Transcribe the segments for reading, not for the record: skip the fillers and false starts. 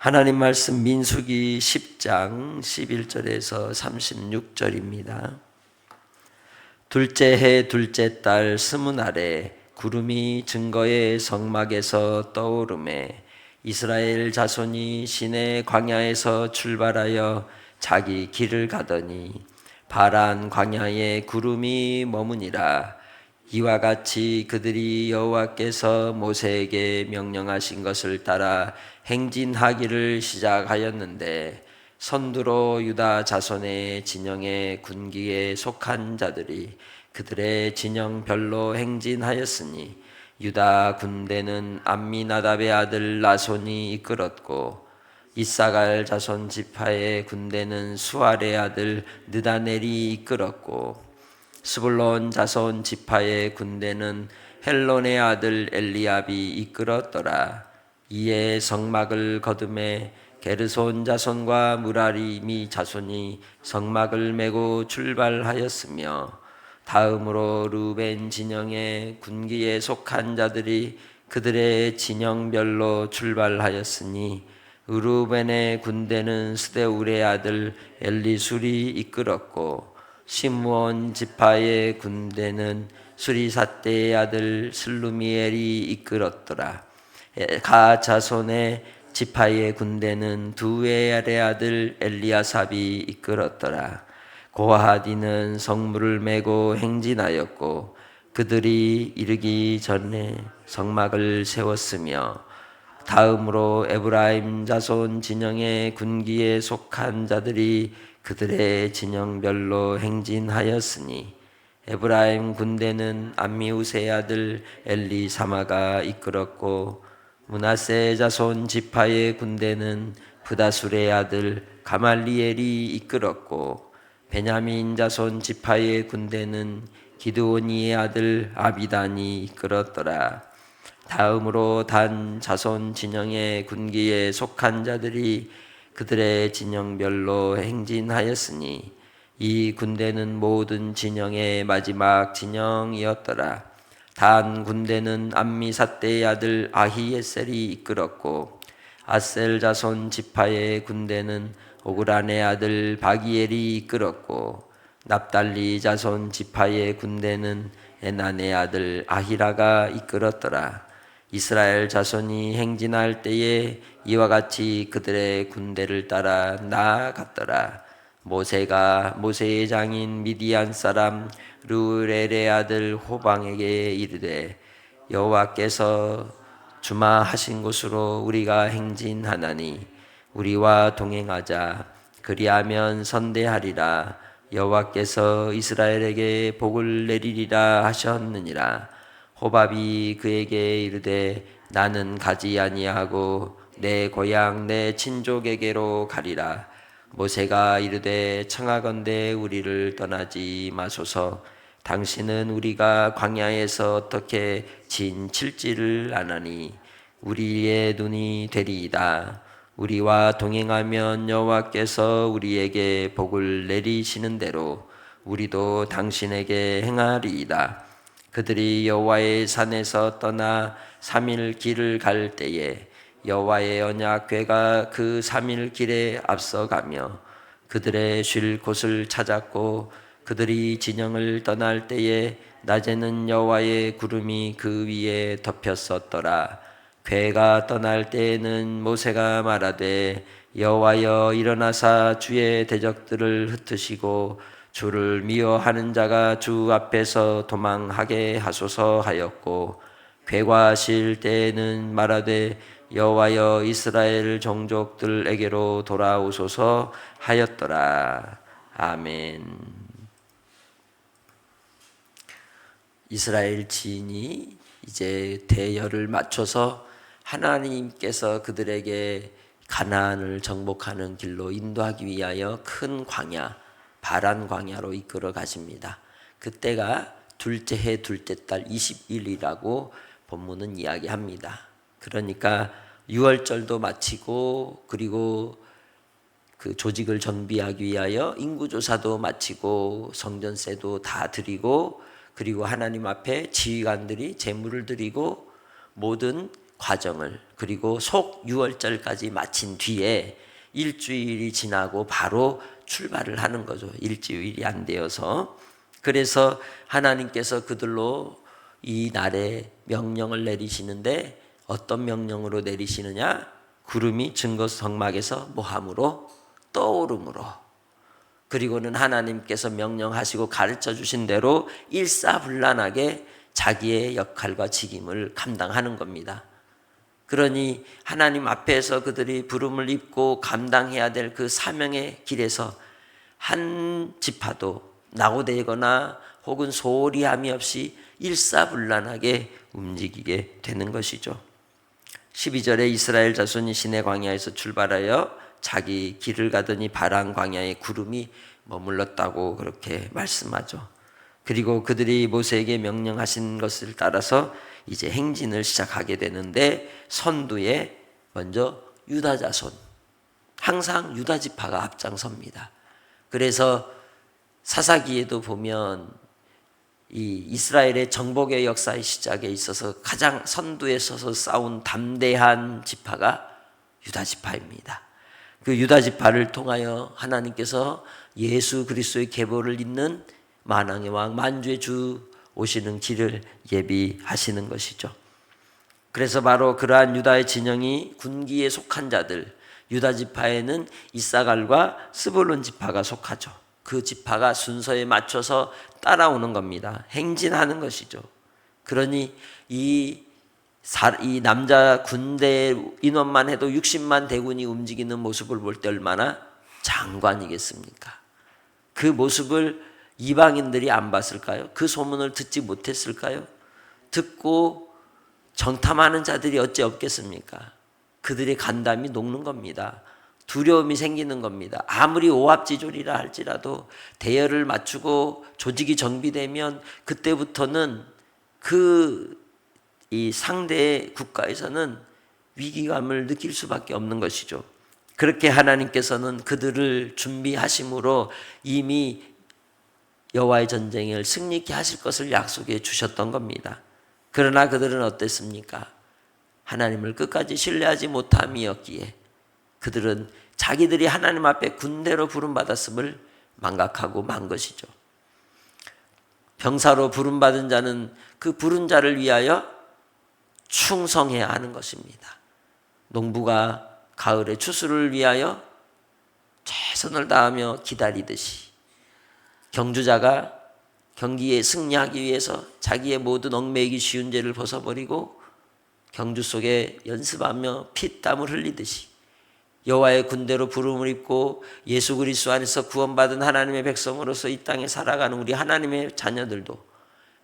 하나님 말씀 민수기 10장 11절에서 36절입니다. 둘째 해 둘째 달 스무 날에 구름이 증거의 성막에서 떠오르매 이스라엘 자손이 시내 광야에서 출발하여 자기 길을 가더니 파란 광야에 구름이 머무니라. 이와 같이 그들이 여호와께서 모세에게 명령하신 것을 따라 행진하기를 시작하였는데 선두로 유다 자손의 진영의 군기에 속한 자들이 그들의 진영별로 행진하였으니 유다 군대는 암미나답의 아들 나손이 이끌었고 이사갈 자손 지파의 군대는 수알의 아들 느다넬이 이끌었고 스불론 자손 지파의 군대는 헬론의 아들 엘리압이 이끌었더라. 이에 성막을 거두매 게르손 자손과 무라리 자손이 성막을 메고 출발하였으며 다음으로 루벤 진영의 군기에 속한 자들이 그들의 진영별로 출발하였으니 루벤의 군대는 스데울의 아들 엘리술이 이끌었고 시므온 지파의 군대는 수리삿대의 아들 슬루미엘이 이끌었더라. 가 자손의 지파의 군대는 두에알의 아들 엘리아삽이 이끌었더라. 고하디는 성물을 메고 행진하였고 그들이 이르기 전에 성막을 세웠으며 다음으로 에브라임 자손 진영의 군기에 속한 자들이 그들의 진영별로 행진하였으니 에브라임 군대는 암미우스의 아들 엘리사마가 이끌었고 므낫세 자손 지파의 군대는 브다술의 아들 가말리엘이 이끌었고 베냐민 자손 지파의 군대는 기드오니의 아들 아비단이 이끌었더라. 다음으로 단 자손 진영의 군기에 속한 자들이 그들의 진영별로 행진하였으니 이 군대는 모든 진영의 마지막 진영이었더라. 단 군대는 암미삿대의 아들 아히에셀이 이끌었고 아셀 자손 지파의 군대는 오그란의 아들 바기엘이 이끌었고 납달리 자손 지파의 군대는 에난의 아들 아히라가 이끌었더라. 이스라엘 자손이 행진할 때에 이와 같이 그들의 군대를 따라 나아갔더라. 모세가 모세의 장인 미디안 사람 르엘의 아들 호방에게 이르되 여호와께서 주마하신 곳으로 우리가 행진하나니 우리와 동행하자. 그리하면 선대하리라. 여호와께서 이스라엘에게 복을 내리리라 하셨느니라. 호밥이 그에게 이르되 나는 가지 아니하고 내 고향 내 친족에게로 가리라. 모세가 이르되 청하건대 우리를 떠나지 마소서. 당신은 우리가 광야에서 어떻게 진칠지를 아나니 우리의 눈이 되리이다. 우리와 동행하면 여호와께서 우리에게 복을 내리시는 대로 우리도 당신에게 행하리이다. 그들이 여호와의 산에서 떠나 3일 길을 갈 때에 여호와의 언약궤가 그 3일 길에 앞서가며 그들의 쉴 곳을 찾았고 그들이 진영을 떠날 때에 낮에는 여호와의 구름이 그 위에 덮였었더라. 궤가 떠날 때에는 모세가 말하되 여호와여 일어나사 주의 대적들을 흩으시고 주를 미워하는 자가 주 앞에서 도망하게 하소서 하였고 궤과하실 때에는 말하되 여호와여 이스라엘 종족들에게로 돌아오소서 하였더라. 아멘. 이스라엘 지인이 이제 대열을 맞춰서 하나님께서 그들에게 가나안을 정복하는 길로 인도하기 위하여 큰 광야 바란 광야로 이끌어 가십니다. 그때가 둘째 해 둘째 달 20일이라고 본문은 이야기합니다. 그러니까 유월절도 마치고 그리고 그 조직을 정비하기 위하여 인구조사도 마치고 성전세도 다 드리고 그리고 하나님 앞에 지휘관들이 제물을 드리고 모든 과정을, 그리고 속 6월절까지 마친 뒤에 일주일이 지나고 바로 출발을 하는 거죠. 일주일이 안 되어서. 그래서 하나님께서 그들로 이 날에 명령을 내리시는데 어떤 명령으로 내리시느냐? 구름이 증거 성막에서 모함으로 떠오름으로, 그리고는 하나님께서 명령하시고 가르쳐 주신 대로 일사불란하게 자기의 역할과 직임을 감당하는 겁니다. 그러니 하나님 앞에서 그들이 부름을 입고 감당해야 될 그 사명의 길에서 한 지파도 낙오되거나 혹은 소홀히함이 없이 일사불란하게 움직이게 되는 것이죠. 12절에 이스라엘 자손이 시내 광야에서 출발하여 자기 길을 가더니 바란 광야에 구름이 머물렀다고 그렇게 말씀하죠. 그리고 그들이 모세에게 명령하신 것을 따라서 이제 행진을 시작하게 되는데 선두에 먼저 유다 자손, 항상 유다 지파가 앞장섭니다. 그래서 사사기에도 보면 이 이스라엘의 정복의 역사의 시작에 있어서 가장 선두에 서서 싸운 담대한 지파가 유다 지파입니다. 그 유다 지파를 통하여 하나님께서 예수 그리스도의 계보를 잇는 만왕의 왕 만주의 주 오시는 길을 예비하시는 것이죠. 그래서 바로 그러한 유다의 진영이 군기에 속한 자들, 유다 지파에는 이사갈과 스불론 지파가 속하죠. 그 지파가 순서에 맞춰서 따라오는 겁니다. 행진하는 것이죠. 그러니 이 남자 군대 인원만 해도 60만 대군이 움직이는 모습을 볼 때 얼마나 장관이겠습니까? 그 모습을 이방인들이 안 봤을까요? 그 소문을 듣지 못했을까요? 듣고 정탐하는 자들이 어찌 없겠습니까? 그들의 간담이 녹는 겁니다. 두려움이 생기는 겁니다. 아무리 오합지졸이라 할지라도 대열을 맞추고 조직이 정비되면 그때부터는 이 상대 국가에서는 위기감을 느낄 수밖에 없는 것이죠. 그렇게 하나님께서는 그들을 준비하심으로 이미 여호와의 전쟁을 승리케 하실 것을 약속해 주셨던 겁니다. 그러나 그들은 어땠습니까? 하나님을 끝까지 신뢰하지 못함이었기에 그들은 자기들이 하나님 앞에 군대로 부름받았음을 망각하고 만 것이죠. 병사로 부름받은 자는 그 부른 자를 위하여 충성해야 하는 것입니다. 농부가 가을의 추수를 위하여 최선을 다하며 기다리듯이 경주자가 경기에 승리하기 위해서 자기의 모든 얽매이기 쉬운 죄를 벗어버리고 경주 속에 연습하며 피땀을 흘리듯이 여호와의 군대로 부름을 입고 예수 그리스도 안에서 구원받은 하나님의 백성으로서 이 땅에 살아가는 우리 하나님의 자녀들도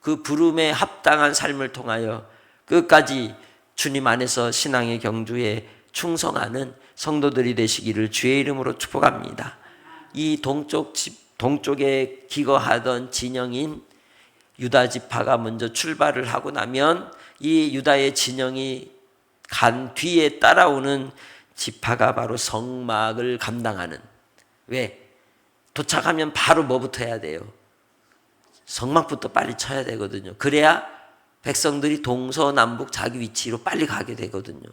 그 부름에 합당한 삶을 통하여 끝까지 주님 안에서 신앙의 경주에 충성하는 성도들이 되시기를 주의 이름으로 축복합니다. 이 동쪽에 기거하던 진영인 유다 지파가 먼저 출발을 하고 나면 이 유다의 진영이 간 뒤에 따라오는 지파가 바로 성막을 감당하는, 왜? 도착하면 바로 뭐부터 해야 돼요? 성막부터 빨리 쳐야 되거든요. 그래야 백성들이 동서남북 자기 위치로 빨리 가게 되거든요.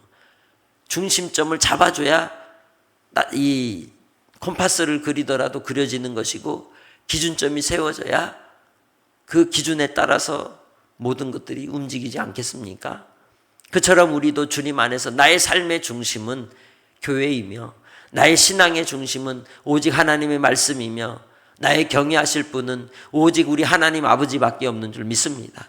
중심점을 잡아줘야 이 콤파스를 그리더라도 그려지는 것이고 기준점이 세워져야 그 기준에 따라서 모든 것들이 움직이지 않겠습니까? 그처럼 우리도 주님 안에서 나의 삶의 중심은 교회이며 나의 신앙의 중심은 오직 하나님의 말씀이며 나의 경외하실 분은 오직 우리 하나님 아버지밖에 없는 줄 믿습니다.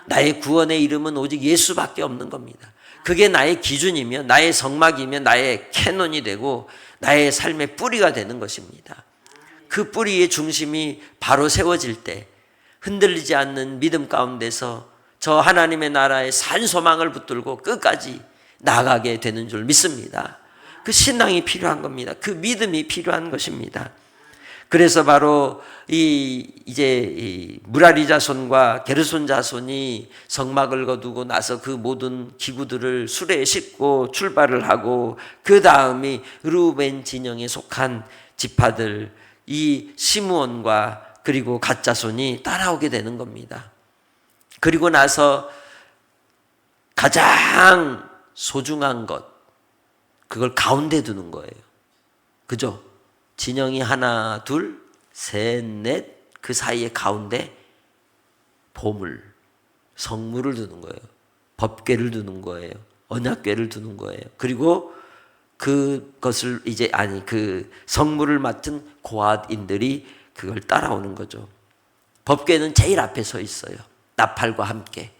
나의 구원의 이름은 오직 예수밖에 없는 겁니다. 그게 나의 기준이며 나의 성막이며 나의 캐논이 되고 나의 삶의 뿌리가 되는 것입니다. 그 뿌리의 중심이 바로 세워질 때 흔들리지 않는 믿음 가운데서 저 하나님의 나라의 산 소망을 붙들고 끝까지 나아가게 되는 줄 믿습니다. 그 신앙이 필요한 겁니다. 그 믿음이 필요한 것입니다. 그래서 바로 이제 무라리 자손과 게르손 자손이 성막을 거두고 나서 그 모든 기구들을 수레에 싣고 출발을 하고 그 다음이 르우벤 진영에 속한 지파들 이 시므온과 그리고 갓 자손이 따라오게 되는 겁니다. 그리고 나서 가장 소중한 것, 그걸 가운데 두는 거예요. 그죠? 진영이 하나, 둘, 셋, 넷, 그 사이에 가운데 보물, 성물을 두는 거예요. 법궤를 두는 거예요. 언약궤를 두는 거예요. 그리고 그것을 그 성물을 맡은 고앗인들이 그걸 따라오는 거죠. 법궤는 제일 앞에 서 있어요. 나팔과 함께.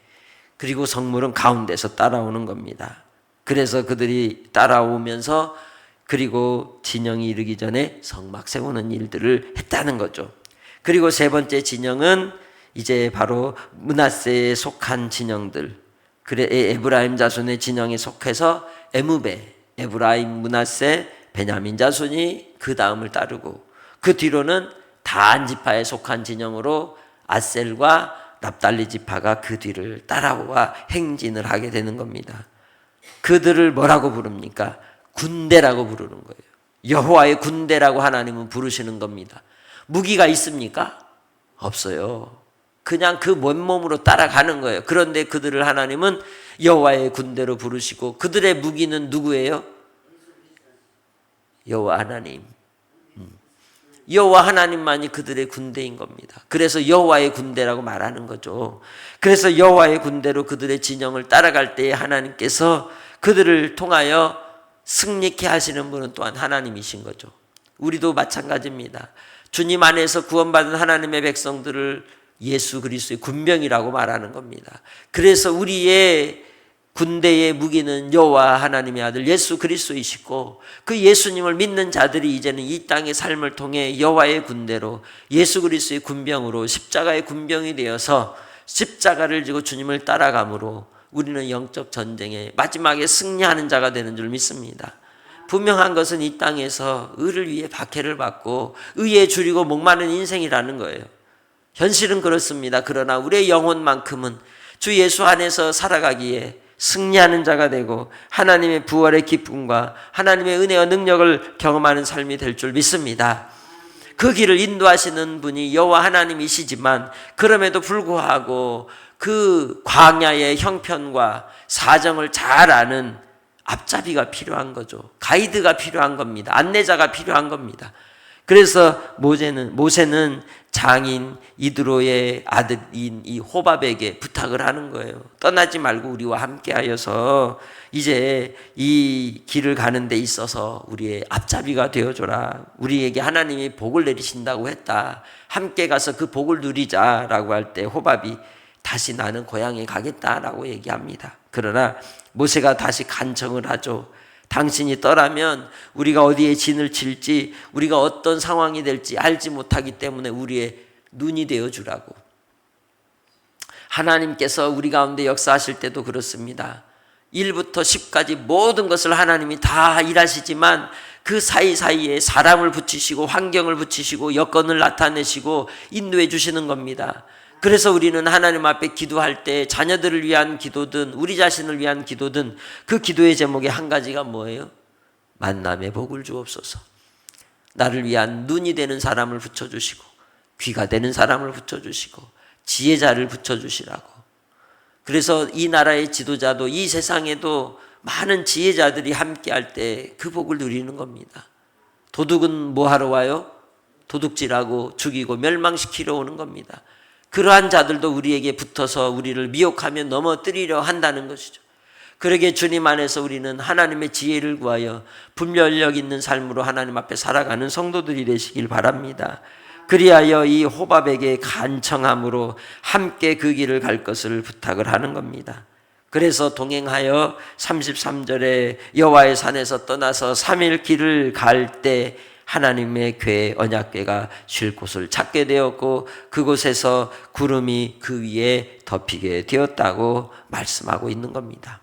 그리고 성물은 가운데서 따라오는 겁니다. 그래서 그들이 따라오면서 그리고 진영이 이르기 전에 성막 세우는 일들을 했다는 거죠. 그리고 세 번째 진영은 이제 바로 므낫세에 속한 진영들. 그래 에브라임 자손의 진영에 속해서 에므베, 에브라임, 므낫세, 베냐민 자손이 그 다음을 따르고 그 뒤로는 단 지파에 속한 진영으로 아셀과 납달리 지파가 그 뒤를 따라와 행진을 하게 되는 겁니다. 그들을 뭐라고 부릅니까? 군대라고 부르는 거예요. 여호와의 군대라고 하나님은 부르시는 겁니다. 무기가 있습니까? 없어요. 그냥 그 맨몸으로 따라가는 거예요. 그런데 그들을 하나님은 여호와의 군대로 부르시고 그들의 무기는 누구예요? 여호와 하나님. 여호와 하나님만이 그들의 군대인 겁니다. 그래서 여호와의 군대라고 말하는 거죠. 그래서 여호와의 군대로 그들의 진영을 따라갈 때에 하나님께서 그들을 통하여 승리케 하시는 분은 또한 하나님이신 거죠. 우리도 마찬가지입니다. 주님 안에서 구원받은 하나님의 백성들을 예수 그리스도의 군병이라고 말하는 겁니다. 그래서 우리의 군대의 무기는 여호와 하나님의 아들 예수 그리스도이시고 그 예수님을 믿는 자들이 이제는 이 땅의 삶을 통해 여호와의 군대로 예수 그리스도의 군병으로 십자가의 군병이 되어서 십자가를 지고 주님을 따라감으로 우리는 영적 전쟁에 마지막에 승리하는 자가 되는 줄 믿습니다. 분명한 것은 이 땅에서 의를 위해 박해를 받고 의에 줄이고 목마른 인생이라는 거예요. 현실은 그렇습니다. 그러나 우리의 영혼만큼은 주 예수 안에서 살아가기에 승리하는 자가 되고 하나님의 부활의 기쁨과 하나님의 은혜와 능력을 경험하는 삶이 될 줄 믿습니다. 그 길을 인도하시는 분이 여호와 하나님이시지만 그럼에도 불구하고 그 광야의 형편과 사정을 잘 아는 앞잡이가 필요한 거죠. 가이드가 필요한 겁니다. 안내자가 필요한 겁니다. 그래서 모세는 장인 이드로의 아들인 이 호밥에게 부탁을 하는 거예요. 떠나지 말고 우리와 함께하여서 이제 이 길을 가는 데 있어서 우리의 앞잡이가 되어줘라. 우리에게 하나님이 복을 내리신다고 했다. 함께 가서 그 복을 누리자라고 할 때 호밥이 다시 나는 고향에 가겠다라고 얘기합니다. 그러나 모세가 다시 간청을 하죠. 당신이 떠나면 우리가 어디에 진을 칠지 우리가 어떤 상황이 될지 알지 못하기 때문에 우리의 눈이 되어주라고. 하나님께서 우리 가운데 역사하실 때도 그렇습니다. 1부터 10까지 모든 것을 하나님이 다 일하시지만 그 사이사이에 사람을 붙이시고 환경을 붙이시고 여건을 나타내시고 인도해 주시는 겁니다. 그래서 우리는 하나님 앞에 기도할 때 자녀들을 위한 기도든 우리 자신을 위한 기도든 그 기도의 제목이 한 가지가 뭐예요? 만남의 복을 주옵소서. 나를 위한 눈이 되는 사람을 붙여주시고 귀가 되는 사람을 붙여주시고 지혜자를 붙여주시라고. 그래서 이 나라의 지도자도 이 세상에도 많은 지혜자들이 함께할 때 그 복을 누리는 겁니다. 도둑은 뭐하러 와요? 도둑질하고 죽이고 멸망시키러 오는 겁니다. 그러한 자들도 우리에게 붙어서 우리를 미혹하며 넘어뜨리려 한다는 것이죠. 그러기에 주님 안에서 우리는 하나님의 지혜를 구하여 분별력 있는 삶으로 하나님 앞에 살아가는 성도들이 되시길 바랍니다. 그리하여 이 호밥에게 간청함으로 함께 그 길을 갈 것을 부탁을 하는 겁니다. 그래서 동행하여 33절에 여호와의 산에서 떠나서 3일 길을 갈 때 하나님의 궤 언약궤가 쉴 곳을 찾게 되었고 그곳에서 구름이 그 위에 덮이게 되었다고 말씀하고 있는 겁니다.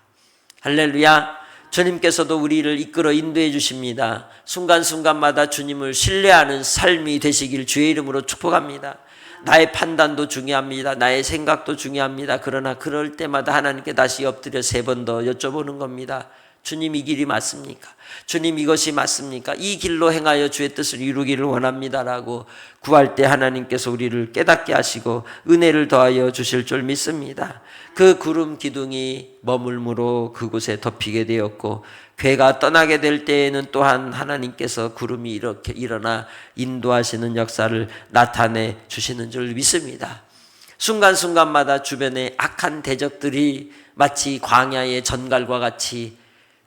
할렐루야. 주님께서도 우리를 이끌어 인도해 주십니다. 순간순간마다 주님을 신뢰하는 삶이 되시길 주의 이름으로 축복합니다. 나의 판단도 중요합니다. 나의 생각도 중요합니다. 그러나 그럴 때마다 하나님께 다시 엎드려 3번 더 여쭤보는 겁니다. 주님 이 길이 맞습니까? 주님 이것이 맞습니까? 이 길로 행하여 주의 뜻을 이루기를 원합니다라고 구할 때 하나님께서 우리를 깨닫게 하시고 은혜를 더하여 주실 줄 믿습니다. 그 구름 기둥이 머물므로 그곳에 덮이게 되었고 괴가 떠나게 될 때에는 또한 하나님께서 구름이 이렇게 일어나 인도하시는 역사를 나타내 주시는 줄 믿습니다. 순간순간마다 주변에 악한 대적들이 마치 광야의 전갈과 같이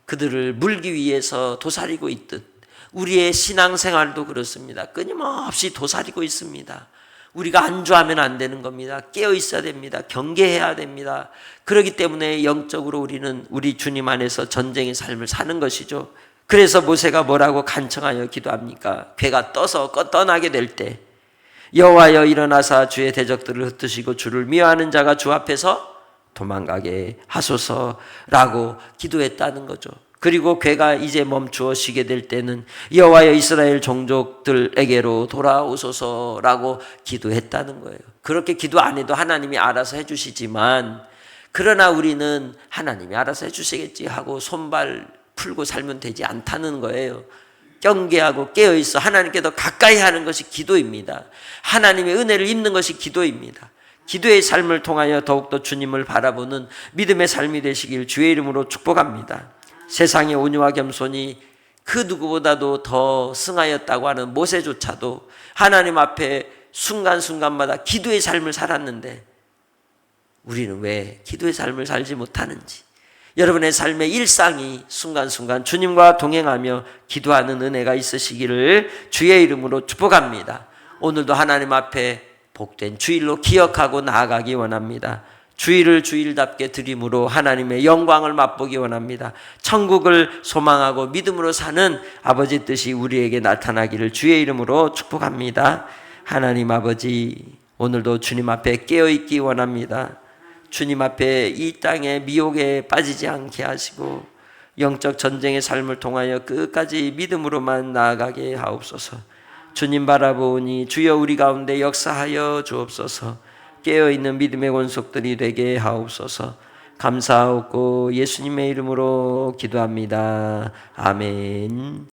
그들을 물기 위해서 도사리고 있듯 우리의 신앙생활도 그렇습니다. 끊임없이 도사리고 있습니다. 우리가 안주하면 안 되는 겁니다. 깨어 있어야 됩니다. 경계해야 됩니다. 그렇기 때문에 영적으로 우리는 우리 주님 안에서 전쟁의 삶을 사는 것이죠. 그래서 모세가 뭐라고 간청하여 기도합니까? 괴가 떠나게 될 때 여호와여 일어나사 주의 대적들을 흩으시고 주를 미워하는 자가 주 앞에서 도망가게 하소서라고 기도했다는 거죠. 그리고 괴가 이제 멈추어 쉬게 될 때는 여호와여 이스라엘 종족들에게로 돌아오소서라고 기도했다는 거예요. 그렇게 기도 안 해도 하나님이 알아서 해주시지만 그러나 우리는 하나님이 알아서 해주시겠지 하고 손발 풀고 살면 되지 않다는 거예요. 경계하고 깨어있어 하나님께 더 가까이 하는 것이 기도입니다. 하나님의 은혜를 입는 것이 기도입니다. 기도의 삶을 통하여 더욱더 주님을 바라보는 믿음의 삶이 되시길 주의 이름으로 축복합니다. 세상의 온유와 겸손이 그 누구보다도 더 승하였다고 하는 모세조차도 하나님 앞에 순간순간마다 기도의 삶을 살았는데 우리는 왜 기도의 삶을 살지 못하는지, 여러분의 삶의 일상이 순간순간 주님과 동행하며 기도하는 은혜가 있으시기를 주의 이름으로 축복합니다. 오늘도 하나님 앞에 복된 주일로 기억하고 나아가기 원합니다. 주일을 주일답게 드림으로 하나님의 영광을 맛보기 원합니다. 천국을 소망하고 믿음으로 사는 아버지 뜻이 우리에게 나타나기를 주의 이름으로 축복합니다. 하나님 아버지, 오늘도 주님 앞에 깨어있기 원합니다. 주님 앞에 이 땅의 미혹에 빠지지 않게 하시고 영적 전쟁의 삶을 통하여 끝까지 믿음으로만 나아가게 하옵소서. 주님 바라보니 주여 우리 가운데 역사하여 주옵소서. 깨어있는 믿음의 권속들이 되게 하옵소서. 감사하옵고 예수님의 이름으로 기도합니다. 아멘.